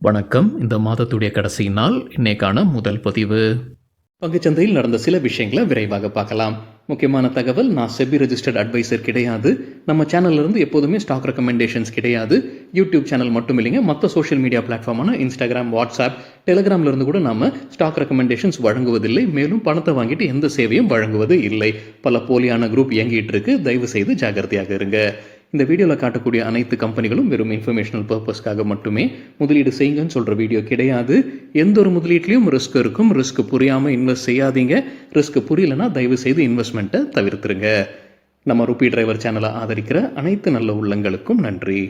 வணக்கம். இந்த மாதத்துடைய கடைசி நாள் இன்னைக்கான முதல் பதிவு. பங்குச்சந்தையில் நடந்த சில விஷயங்களை விரைவாக பார்க்கலாம். முக்கியமான தகவல், நான் செபி ரெஜிஸ்டர்ட் அட்வைசர் கிடையாது. நம்ம சேனல்ல இருந்து எப்போதுமே ஸ்டாக் ரெக்கமெண்டேஷன்ஸ் கிடையாது. யூடியூப் சேனல் மட்டும் இல்லைங்க, மற்ற சோஷியல் மீடியா பிளாட்ஃபார்மான இன்ஸ்டாகிராம், வாட்ஸ்அப், டெலிகிராம்ல இருந்து கூட நாம ஸ்டாக் ரெக்கமெண்டேஷன்ஸ் வழங்குவதில்லை. மேலும் பணத்தை வாங்கிட்டு எந்த சேவையும் வழங்குவது இல்லை. பல போலியான குரூப் இயங்கிட்டு இருக்கு. தயவு செய்து ஜாகிரதையாக இருங்க. இந்த வீடியோவில் காட்டக்கூடிய அனைத்து கம்பெனிகளும் வெறும் இன்ஃபர்மேஷனல் பர்பஸ்க்காக மட்டுமே முதலீடு செய்யுங்கன்னு சொல்கிற வீடியோ கிடையாது. எந்த ஒரு முதலீட்லையும் ரிஸ்க் இருக்கும். ரிஸ்க் புரியாமல் இன்வெஸ்ட் செய்யாதீங்க. ரிஸ்க் புரியலன்னா தயவு செய்து இன்வெஸ்ட்மெண்ட்டை தவிர்த்துருங்க. நம்ம ருபி டிரைவர் சேனலை ஆதரிக்கிற அனைத்து நல்ல உள்ளங்களுக்கும் நன்றி.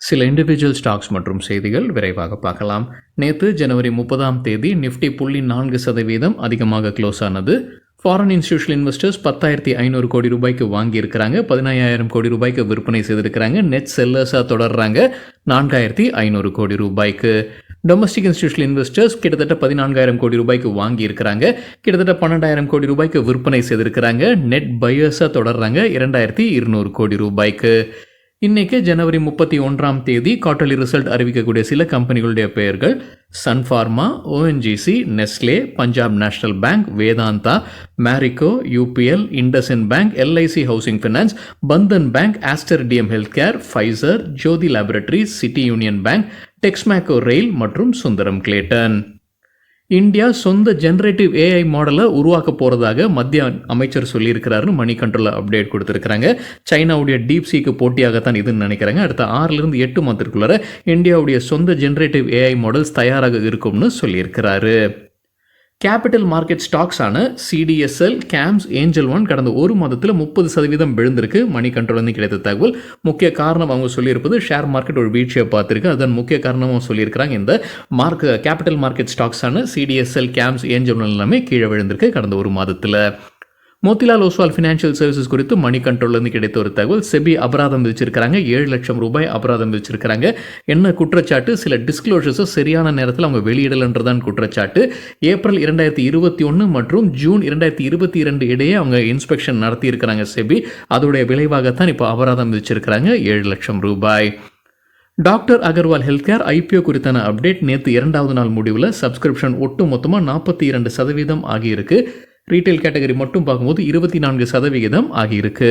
சில இண்டிவிஜுவல் ஸ்டாக்ஸ் மற்றும் செய்திகள் விரைவாக பார்க்கலாம். நேற்று ஜனவரி 30 நிஃப்டி 0.4% அதிகமாக க்ளோஸ் ஆனது. ஃபாரின் இன்ஸ்டிடியூஷனல் இன்வெஸ்டர்ஸ் 10,500 கோடி ரூபாய்க்கு வாங்கியிருக்கிறாங்க. 15,000 கோடி ரூபாய்க்கு விற்பனை செய்திருக்கிறாங்க. நெட் செல்லர்ஸாக தொடர்றாங்க 4,500 கோடி ரூபாய்க்கு. டொமஸ்டிக் இன்ஸ்டிடியூஷனல் இன்வெஸ்டர்ஸ் கிட்டத்தட்ட 14,000 கோடி ரூபாய்க்கு வாங்கியிருக்கிறாங்க. கிட்டத்தட்ட 12,000 கோடி ரூபாய்க்கு விற்பனை செய்திருக்கிறாங்க. நெட் பையர்ஸாக தொடர்றாங்க 2,200 கோடி ரூபாய்க்கு. இன்னைக்கு ஜனவரி 31 குவார்ட்டர்லி ரிசல்ட் அறிவிக்கக்கூடிய சில கம்பெனிகளுடைய பெயர்கள்: Sun Pharma, ONGC, Nestle, Punjab National Bank, Vedanta, Marico, UPL, IndusInd Bank, LIC Housing Finance, Bandhan Bank, Aster DM Health Care, Pfizer, Jyothy Laboratories, City Union Bank, Texmaco Rail மற்றும் சுந்தரம் கிளேட்டன். இந்தியா சொந்த ஜென்ரேட்டிவ் ஏஐ மாடலை உருவாக்க போகிறதாக மத்திய அமைச்சர் சொல்லியிருக்கிறாருன்னு மணி கண்ட்ரோலில் அப்டேட் கொடுத்துருக்குறாங்க. சைனாவுடைய டீப்சீக்கு போட்டியாகத்தான் இதுன்னு நினைக்கிறாங்க. அடுத்த 6-8 மாதத்துக்குள்ளார இந்தியாவுடைய சொந்த ஜென்ரேட்டிவ் ஏஐ மாடல்ஸ் தயாராக இருக்கும்னு சொல்லியிருக்கிறாரு. கேபிட்டல் மார்க்கெட் ஸ்டாக்ஸான சிடிஎஸ்எல், கேம்ஸ், ஏஞ்சல் ஒன் கடந்த ஒரு மாதத்தில் 30% விழுந்திருக்கு. மணி கண்ட்ரோல் கிடைத்த தகவல். முக்கிய காரணம் அவங்க சொல்லியிருப்பது ஷேர் மார்க்கெட் ஒரு வீழ்ச்சியை பார்த்துருக்கு. அதன் முக்கிய காரணமாக சொல்லியிருக்கிறாங்க. இந்த கேபிட்டல் மார்க்கெட் ஸ்டாக்ஸான சிடிஎஸ்எல், கேம்ஸ், ஏஞ்சல் ஒன் எல்லாமே கீழே விழுந்திருக்கு கடந்த ஒரு மாதத்தில். மோத்திலால் ஓஸ்வால் ஃபினான்ஷியல் சர்வீசஸ் குறித்து மணி கண்ட்ரோல்லேருந்து கிடைத்த ஒரு தகவல். செபி அபராதம் விதிச்சிருக்கிறாங்க. 7 லட்சம் ரூபாய் அபராதம் விதிச்சிருக்கிறாங்க. என்ன குற்றச்சாட்டு? சில டிஸ்க்ளோஷர்ஸை சரியான நேரத்தில் அவங்க வெளியிடலன்றதான் குற்றச்சாட்டு. ஏப்ரல் 2021 மற்றும் ஜூன் 2022 இடையே அவங்க இன்ஸ்பெக்ஷன் நடத்தியிருக்கிறாங்க செபி. அதோடைய விளைவாகத்தான் இப்போ அபராதம் விதிச்சிருக்கிறாங்க 7 லட்சம் ரூபாய். Doctor Agarwal health care IPO குறித்தான அப்டேட். நேற்று 2வது நாள் முடிவில் சப்ஸ்கிரிப்ஷன் ஒட்டு மொத்தமாக 42% ஆகியிருக்கு. ரீட்டைல் கேட்டகரி மட்டும் பார்க்கும்போது 24% ஆகியிருக்கு.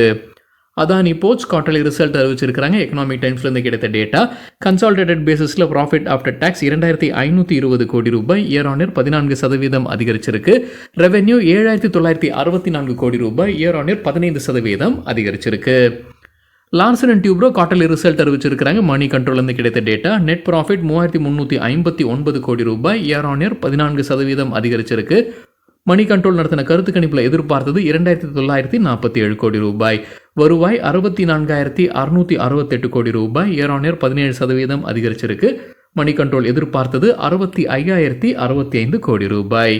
அதானி போர்ட்ஸ் குவார்ட்டர்லி ரிசல்ட் அறிவிச்சிருக்கிறாங்க. எக்கனாமிக் டைம்ஸ்லேருந்து கிடைத்த டேட்டா. கன்சாலிடேட்டட் பேசிஸில் ப்ராஃபிட் ஆஃப்டர் டேக்ஸ் 2,520 கோடி ரூபாய், இயர் ஆன் இயர் 14% அதிகரிச்சிருக்கு. ரெவென்யூ 7,964 கோடி ரூபாய், இயர் ஆன் இயர் 15% அதிகரிச்சிருக்கு. Larsen and Toubro quarterly result அறிவிச்சிருக்கிறாங்க. மணி கண்ட்ரோல்லேருந்து கிடைத்த டேட்டா. நெட் ப்ராஃபிட் 3,359 கோடி ரூபாய், இயர் ஆன் இயர் 14% அதிகரிச்சிருக்கு. மணி கண்ட்ரோல் நடத்தின கருத்து கணிப்பில் எதிர்பார்த்தது 2,947 கோடி ரூபாய். வருவாய் 64,668 கோடி ரூபாய், இயர் ஆன் இயர் 17% அதிகரிச்சிருக்கு. மணி கண்ட்ரோல் எதிர்பார்த்தது 65,065 கோடி ரூபாய்.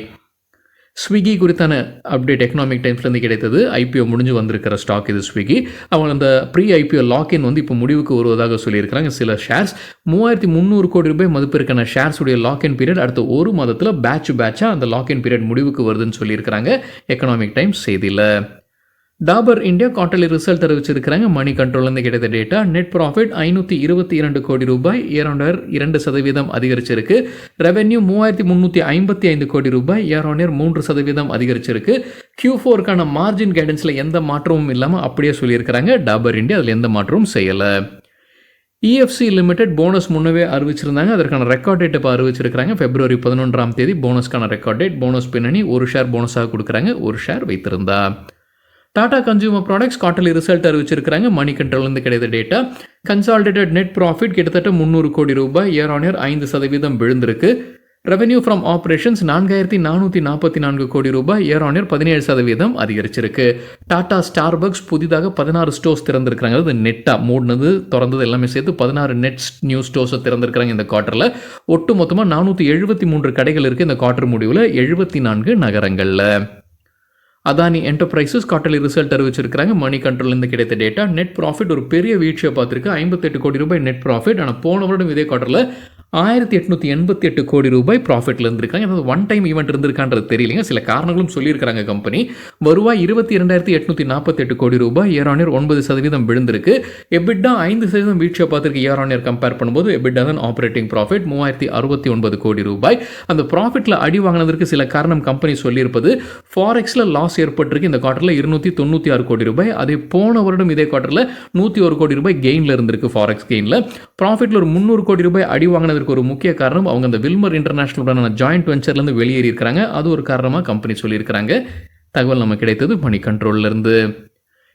ஸ்விக்கி குறித்தான அப்டேட் எக்கனாமிக் டைம்ஸ்லேருந்து கிடைத்தது. ஐபிஓ முடிஞ்சு வந்திருக்கிற ஸ்டாக் இது ஸ்விக்கி. அவங்க அந்த ப்ரீ ஐபிஓ லாக்இன் இப்போ முடிவுக்கு வருவதாக சொல்லியிருக்கிறாங்க. சில ஷேர்ஸ் 3,300 கோடி ரூபாய் மதிப்பிற்கான ஷேர்ஸுடைய லாக்இன் பீரியட் அடுத்த ஒரு மாதத்தில் பேட்சாக அந்த லாக்இன் பீரியட் முடிவுக்கு வருதுன்னு சொல்லியிருக்கிறாங்க எக்கனாமிக் டைம்ஸ் செய்தியில். டாபர் இந்தியா குவார்ட்டர்லி ரிசல்ட் அறிவிச்சிருக்கிறாங்க. மணி கண்ட்ரோல்லேருந்து கிடைத்த டேட்டா. நெட் ப்ராஃபிட் 522 கோடி ரூபாய், இயர் ஆன் இயர் 2% அதிகரிச்சிருக்கு. ரெவென்யூ 3,355 கோடி ரூபாய், இயர் ஆன் இயர் 3% அதிகரிச்சிருக்கு. Q4க்கான மார்ஜின் கைடன்ஸில் எந்த மாற்றமும் இல்லாமல் அப்படியே சொல்லியிருக்கிறாங்க டாபர் இந்தியா. அதில் எந்த மாற்றமும் செய்யலை. EFC லிமிடெட் போனஸ் முன்னவே அறிவிச்சிருந்தாங்க. அதற்கான ரெக்கார்ட் டேட் இப்போ அறிவிச்சிருக்கிறாங்க. February 11 போனஸ்க்கான ரெக்கார்ட் டேட். போனஸ் பின்னணி: ஒரு ஷேர் போனஸாக கொடுக்குறாங்க, ஒரு ஷேர் வைத்திருந்தா. Tata Consumer Products quarterly result அறிவிச்சிருக்கிறாங்க. மணி கண்ட்ரோல்லேருந்து கிடைத்த டேட்டா. கன்சாலிடேட்டட் நெட் ப்ராஃபிட் கிட்டத்தட்ட 300 கோடி ரூபாய், இயர் ஆன் இயர் 5% விழுந்திருக்கு. ரெவென்யூ ஃப்ரம் ஆப்ரேஷன்ஸ் 4,444 கோடி ரூபாய், இயர் ஆன் இயர் 17% அதிகரிச்சிருக்கு. டாடா ஸ்டார்பக்ஸ் புதிதாக 16 ஸ்டோர்ஸ் திறந்திருக்கிறாங்க. அது நெட்டாக மூடினது திறந்தது எல்லாமே சேர்த்து 16 நெட் நியூ ஸ்டோர்ஸை திறந்திருக்கிறாங்க இந்த குவார்ட்டரில். ஒட்டு மொத்தமாக 473 கடைகள் இருக்குது இந்த குவார்ட்டர் முடிவில் 74 நகரங்களில். அதானி என்டர்பிரைசஸ் குவார்ட்டர்லி ரிசல்ட் அறிவிச்சிருக்கிறாங்க. மணி கண்ட்ரோல்லேருந்து கிடைத்த டேட்டா. நெட் ப்ராஃபிட் ஒரு பெரிய வீழ்ச்சியை பார்த்துருக்கு. 58 கோடி ரூபாய் நெட் ப்ராஃபிட். ஆனால் போன வருடம் இதே குவார்ட்டரில் $1888 கோடி ரூபாய் ப்ராஃபிட்டில் இருந்திருக்காங்க. அதாவது ஒன் டைம் ஈவெண்ட் இருந்திருக்கான்றது தெரியலைங்க. சில காரணங்களும் சொல்லியிருக்கிறாங்க கம்பெனி. வருவாய் 22,848 கோடி ரூபாய், இயர் ஆன் இயர் 9% விழுந்திருக்கு. எபிட்டா 5% வீழ்ச்சியை பார்த்துருக்கு இயர் ஆன் இயர் கம்பேர் பண்ணும்போது. எபிட்டா தான் ஆப்ரேட்டிங் ப்ராஃபிட் 3069 கோடி ரூபாய். அந்த ப்ராஃபிட்டில் அடி வாங்கினதற்கு சில காரணம் கம்பெனி சொல்லியிருப்பது, ஃபாரெக்ஸில் லாஸ் ஏற்பட்டிருக்கு இந்த குவார்ட்டரில் 296 கோடி ரூபாய். அதே போன வருடம் இதே குவார்ட்டரில் 101 கோடி ரூபாய் கெயினில் இருந்திருக்கு, ஃபாரெக்ஸ் கெயினில். ப்ராஃபிட்டில் ஒரு 300 கோடி ரூபாய் அடி வாங்கினது ஒரு முக்கிய காரணம் அவங்க அந்த வில்மர் இன்டர்நேஷனல் ஜாயிண்ட் வெஞ்சர்லேருந்து வெளியேறி இருக்காங்க. அது ஒரு காரணமாக கம்பெனி சொல்லியிருக்கிறாங்க. தகவல் நம்ம கிடைத்தது மணி கண்ட்ரோல்ல இருந்து.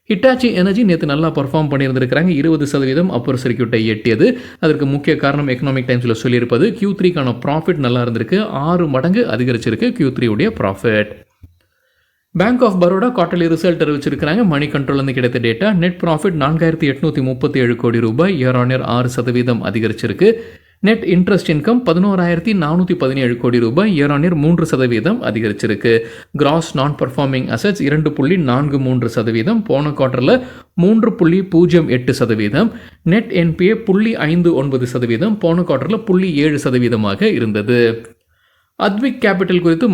ஹிட்டாச்சி எனர்ஜி நேற்று நல்லா பர்ஃபார்ம் பண்ணியிருந்திருக்கிறாங்க. 20% அப்பர் சர்க்யூட்டை எட்டியது. அதற்கு முக்கிய காரணம் எக்கனாமிக் டைம்ஸில் சொல்லியிருப்பது, Q3க்கான ப்ராஃபிட் நல்லா இருந்திருக்கு. 6 மடங்கு அதிகரிச்சிருக்கு Q3 உடைய profit. Bank of Baroda quarterly result அறிவிச்சிருக்கிறாங்க. மணி கண்ட்ரோல்லேருந்து கிடைத்த டேட்டா, நெட் ப்ராஃபிட் 4837 கோடி ரூபாய், இயர் ஆன் இயர் 6% அதிகரிச்சிருக்கு. நெட் இன்ட்ரெஸ்ட் இன்கம் 11,417 கோடி ரூபாய், இயர் ஆன் இயர் 3% அதிகரிச்சிருக்கு. கிராஸ் நான் பர்ஃபார்மிங் அசெட்ஸ் 2.43%, போன குவார்ட்டரில் 3.08%. நெட் என்பிஏ 0.59%, போன குவார்ட்டரில் 0.7% இருந்தது. அத்விக் கேபிட்டல் குறித்து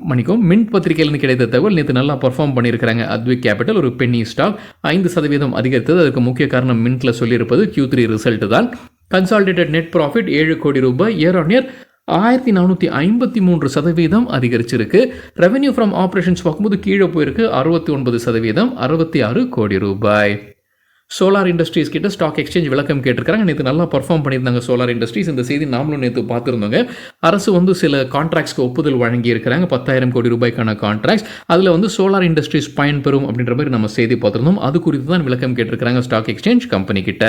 மணிக்கும் மின்ட் பத்திரிகையிலிருந்து கிடைத்த தகவல், நேற்று நல்லா பர்ஃபார்ம் பண்ணியிருக்கிறாங்க. அத்விக் கேபிட்டல் ஒரு பென்னி ஸ்டாக் 5% அதிகரித்தது. அதுக்கு முக்கிய காரணம் மின்ட்ல சொல்லியிருப்பது Q3 ரிசல்ட் தான். கன்சாலிடேட்டட் நெட் ப்ராஃபிட் 7 கோடி ரூபாய், இயர் ஆன் இயர் 1453% அதிகரிச்சிருக்கு. ரெவென்யூ ஃப்ரம் ஆப்ரேஷன்ஸ் பார்க்கும்போது கீழே போயிருக்கு, 69%, 66 கோடி ரூபாய். சோலார் இண்டஸ்ட்ரீஸ் கிட்ட ஸ்டாக் எக்ஸ்சேஞ்ச் விளக்கம் கேட்டிருக்காங்க. நேற்று நல்லா பர்ஃபார்ம் பண்ணியிருந்தாங்க சோலார் இண்டஸ்ட்ரீஸ். இந்த செய்தி நாமளும் நேற்று பார்த்துருந்தோங்க. அரசு சில கான்ட்ராக்ட்ஸ்க்கு ஒப்புதல் வழங்கி இருக்கிறாங்க, 10,000 கோடி ரூபாய்க்கான கான்ட்ராக்ட்ஸ். அதில் சோலார் இண்டஸ்ட்ரீஸ் பயன்பெறும் அப்படின்ற மாதிரி நம்ம செய்தி பார்த்துருந்தோம். அது குறித்து தான் விளக்கம் கேட்டிருக்கிறாங்க ஸ்டாக் எக்ஸ்சேஞ்ச் கம்பெனி கிட்ட.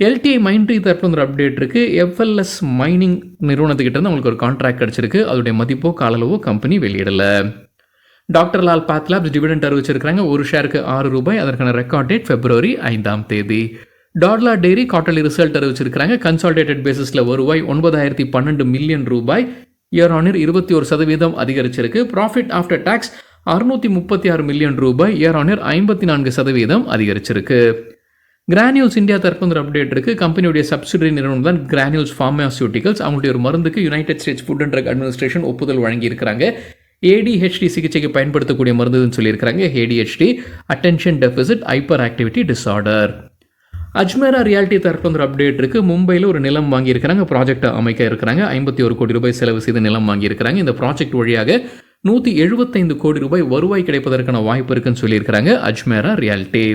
எல்டிஐ மைண்ட்ரி தரப்பு ஒரு அப்டேட் இருக்கு. எஃப்எல்எஸ் மைனிங் நிறுவனத்துக்கிட்ட இருந்து அவங்களுக்கு ஒரு கான்ட்ராக்ட் கிடைச்சிருக்கு. அதோடைய மதிப்போ காலளவோ கம்பெனி வெளியிடல. டாக்டர் லால் பாத்லாப்ஸ் டிவிடெண்ட் அறிவிச்சிருக்காங்க. ஒரு ஷேருக்கு 6 ரூபாய். அதற்கான record date February 5. Dodla Dairy quarterly result அறிவிச்சிருக்காங்க. கன்சாலிடேட்டட் பேசிஸில் வருவாய் 9,012 மில்லியன் ரூபாய், இயர் ஆன் இயர் 21% அதிகரிச்சிருக்கு. ப்ராஃபிட் ஆஃப்டர் டாக்ஸ் 636 மில்லியன் ரூபாய், இயர் ஆன் இயர் 54% அதிகரிச்சிருக்கு. கிரானியூல்ஸ் இந்தியா தரப்பு ஒரு அப்டேட் இருக்கு. கம்பெனியுடைய சப்சிடரி நிறுவனம் தான் கிரானியூல்ஸ் ஃபார்மாசியூட்டிகல்ஸ். அவங்களுடைய ஒரு மருந்துக்கு United States Food and Drug Administration ஒப்புதல் வழங்கி இருக்கிறாங்க. ADHD சிகிச்சைக்கு பயன்படுத்தக்கூடிய மருந்துன்னு சொல்லியிருக்கிறாங்க. ADHD அட்டென்ஷன் டெஃபிசிட் ஹைப்பர் ஆக்டிவிட்டி டிஸார்டர். அஜ்மேரா ரியாலிட்டி தரப்பு ஒரு அப்டேட் இருக்கு. மும்பையில் ஒரு நிலம் வாங்கியிருக்கிறாங்க, ப்ராஜெக்ட் அமைக்க இருக்கிறாங்க. 51 கோடி ரூபாய் செலவு செய்து நிலம் வாங்கியிருக்கிறாங்க. இந்த ப்ராஜெக்ட் வழியாக 175 கோடி ரூபாய் வருவாய் கிடைப்பதற்கான வாய்ப்பு இருக்குன்னு சொல்லியிருக்கிறாங்க Ajmera Realty.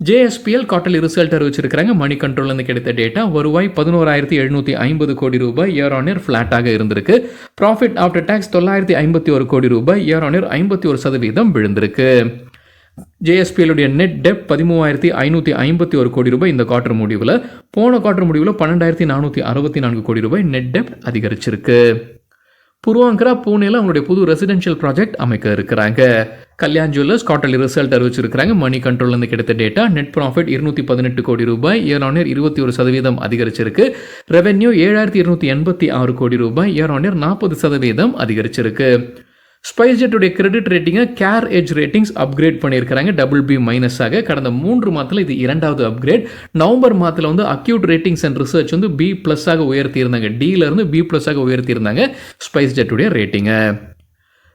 JSPL quarterly result அறிவிச்சிருக்கிறாங்க. மணி கண்ட்ரோல்லேருந்து கிடைத்த டேட்டா, வருவாய் 11,750 கோடி ரூபாய், இயர் ஆன் இயர் ஃபிளாட்டாக இருந்திருக்கு. ப்ராஃபிட் ஆஃப்டர் டாக்ஸ் 951 கோடி ரூபாய், இயர் ஆன் இயர் 51% விழுந்திருக்கு. JSPL உடைய நெட் டெப்ட் 13,551 கோடி ரூபாய் இந்த குவார்ட்டர் முடிவில். போன குவார்ட்டர் முடிவில் 12,464 கோடி ரூபாய் நெட் டெப்ட் அதிகரிச்சிருக்கு. பூர்வாங்கரா பூனேல அவங்களுடைய புது ரெசிடென்ஷியல் ப்ராஜெக்ட் அமைக்க இருக்கிறாங்க. கல்யாண் ஜுவல்லர்ஸ் குவார்ட்டர்லி ரிசல்ட் அறிவிச்சிருக்கிறாங்க. மணி கண்ட்ரோல்லேருந்து கிடைத்த டேட்டா, நெட் ப்ராஃபிட் 218 கோடி ரூபாய், இயர் ஆன் இயர் 21% அதிகரிச்சிருக்கு. ரெவென்யூ 7,286 கோடி ரூபாய், இயர் ஆன் இயர் 40% அதிகரிச்சிருக்கு. ஸ்பைஸ்ஜெட் உடைய கிரெடிட் ரேட்டிங்கை கேர் எட்ஜ் ரேட்டிங்ஸ் அப்கிரேட் பண்ணியிருக்கிறாங்க BB- ஆக. கடந்த 3 மாதத்தில் இது 2வது அப்கிரேட். நவம்பர் மாதத்தில் Acuite Ratings and Research B+ ஆக உயர்த்தியிருந்தாங்க. Dலேருந்து B+ ஆக உயர்த்தியிருந்தாங்க ஸ்பைஸ்ஜெட் உடைய ரேட்டிங்கை.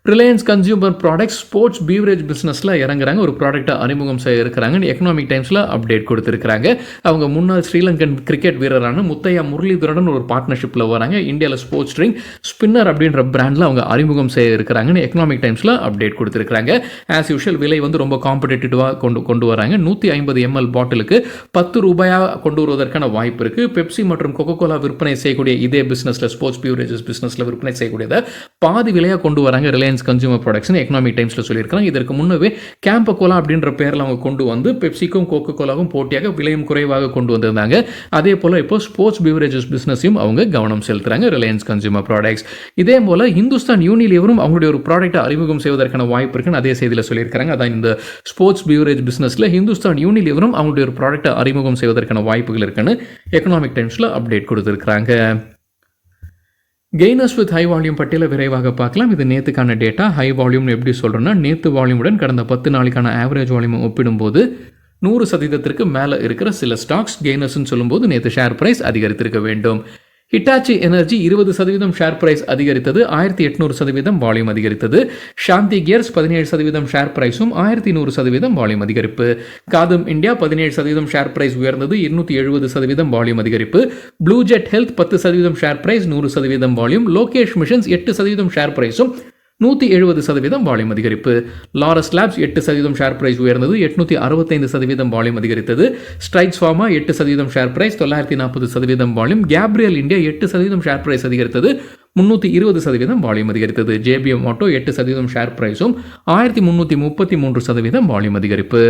Reliance Consumer Products sports beverage பிஸ்னஸில் இறங்குறாங்க. ஒரு ப்ராடக்ட்டை அறிமுகம் செய்ய இருக்கிறாங்க. எக்கனாமிக் டைம்ஸில் அப்டேட் கொடுத்துருக்காங்க. அவங்க முன்னாள் ஸ்ரீலங்கன் கிரிக்கெட் வீரரான முத்தையா முரளிதரன் ஒரு பார்ட்னர்ஷிப்பில் வராங்க. இந்தியாவில் ஸ்போர்ட்ஸ் ட்ரிங்க் ஸ்பின்னர் அப்படின்ற பிராண்டில் அவங்க அறிமுகம் செய்ய இருக்கிறாங்கன்னு எக்கனாமிக் டைம்ஸில் அப்டேட் கொடுத்துருக்காங்க. ஆஸ் யூஷுவல் விலை ரொம்ப காம்படிட்டிவாக கொண்டு வராங்க. 150 ml பாட்டிலுக்கு 10 ரூபாயாக கொண்டு வருவதற்கான வாய்ப்பு இருக்குது. பெப்சி மற்றும் கொக்கோ கோலா விற்பனை செய்யக்கூடிய இதே பிஸ்னஸில், ஸ்போர்ட்ஸ் பீவரேஜஸ் பிஸ்னஸில் விற்பனை செய்யக்கூடியதை பாதி விலையாக கொண்டு வராங்க ரிலையன்ஸ் கன்சியூமர் ப்ராடக்ட்ஸ் எக்கனாமிக் டைம்ஸில் சொல்லியிருக்காங்க. இதற்கு முன்னவே கேம்போ கோலா அப்படின்ற பேரில் அவங்க கொண்டு வந்து பெப்சிக்கும் கோகோ கோலாவும் போட்டியாக விலையும் குறைவாக கொண்டு வந்திருந்தாங்க. அதே போல் இப்போ ஸ்போர்ட்ஸ் பீவரேஜஸ் பிஸ்னஸையும் அவங்க கவனம் செலுத்துறாங்க ரிலையன்ஸ் கன்சியூமர் ப்ராடக்ட்ஸ். இதே போல் ஹிந்துஸ்தான் யூனிலிவரும் அவங்களுடைய ஒரு ப்ராடக்ட்டை அறிமுகம் செய்வதற்கான வாய்ப்பு இருக்குன்னு அதே செய்தியில் சொல்லியிருக்காங்க. அதான் இந்த ஸ்போர்ட்ஸ் பீவரேஜ் பிஸ்னஸில் ஹிந்துஸ்தான் யூனிலிவரும் அவங்களுடைய ஒரு ப்ராடக்ட்டை அறிமுகம் செய்வதற்கான வாய்ப்புகள் இருக்குன்னு எக்கனாமிக் டைம்ஸில் அப்டேட் கொடுத்துருக்காங்க. கெய்னர்ஸ் வித் ஹை வால்யூம் பட்டியலை விரைவாக பார்க்கலாம். இது நேற்றுக்கான டேட்டா. ஹை வால்யூம்னு எப்படி சொல்கிறோன்னா, நேற்று வால்யூமுடன் கடந்த 10 நாளைக்கான ஆவரேஜ் வால்யூமை ஒப்பிடும்போது 100% மேலே இருக்கிற சில ஸ்டாக்ஸ் கெய்னர்ஸ்ன்னு சொல்லும்போது நேற்று ஷேர் பிரைஸ் அதிகரித்திருக்க வேண்டும். ஹிட்டாச்சி எனர்ஜி 20% ஷேர் பிரைஸ் அதிகரித்தது, 1800% வால்யூம் அதிகரித்தது. சாந்தி கியர்ஸ் 17% ஷேர் பிரைஸும் 1100% வால்யூம் அதிகரிப்பு. காதம் இந்தியா 17% ஷேர் பிரைஸ் உயர்ந்தது, 270% வால்யூம் அதிகரிப்பு. Blue Jet Health 10% share price, 100% volume. Lokesh Machines 8% share பிரைஸும் 170% வால்யூம் அதிகரிப்பு. லாரஸ் லேப்ஸ் 8% ஷேர் பிரைஸ் உயர்ந்தது, 865% வால்யூம் அதிகரித்தது. Strides Pharma 8% share price, 940% volume. Gabriel India 8% share price அதிகரித்தது, 320% volume அதிகரித்தது. JBM auto 8% share பிரைஸும் 1333% volume அதிகரிப்பு.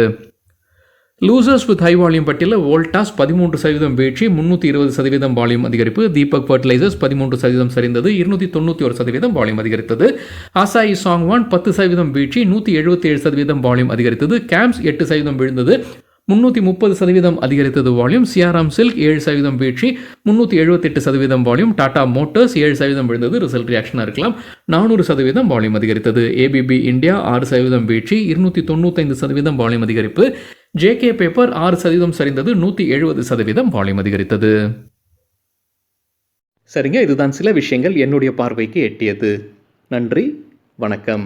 லூசர்ஸ் வித் ஹை வால்யூம் பட்டியலில் வோல்டாஸ் 13% வீழ்ச்சி, 320% வால்யூம் அதிகரிப்பு. தீபக் ஃபர்டிலைசர்ஸ் 13% சரிந்தது, 291% வால்யூம் அதிகரித்தது. ஆசாயி சாங்வான் 10% வீழ்ச்சி, 177% வால்யூம் அதிகரித்தது. கேம்ஸ் 8% விழுந்தது, 330% அதிகரித்தது வால்யூம். சியாராம் சில்க் 7% வீழ்ச்சி, 378% வால்யூம். டாடா மோட்டார்ஸ் 7% விழுந்தது, ரிசல்ட் ரியாக்ஷனாக இருக்கலாம், 400% வால்யூம் அதிகரித்தது. ஏபிபி இந்தியா 6% வீழ்ச்சி, 295% வால்யூம் அதிகரிப்பு. ஜேகே பேப்பர் 6% சரிந்தது, 170% வால்யூம் அதிகரித்தது. சரிங்க, இதுதான் சில விஷயங்கள் என்னுடைய பார்வைக்கு எட்டியது. நன்றி, வணக்கம்.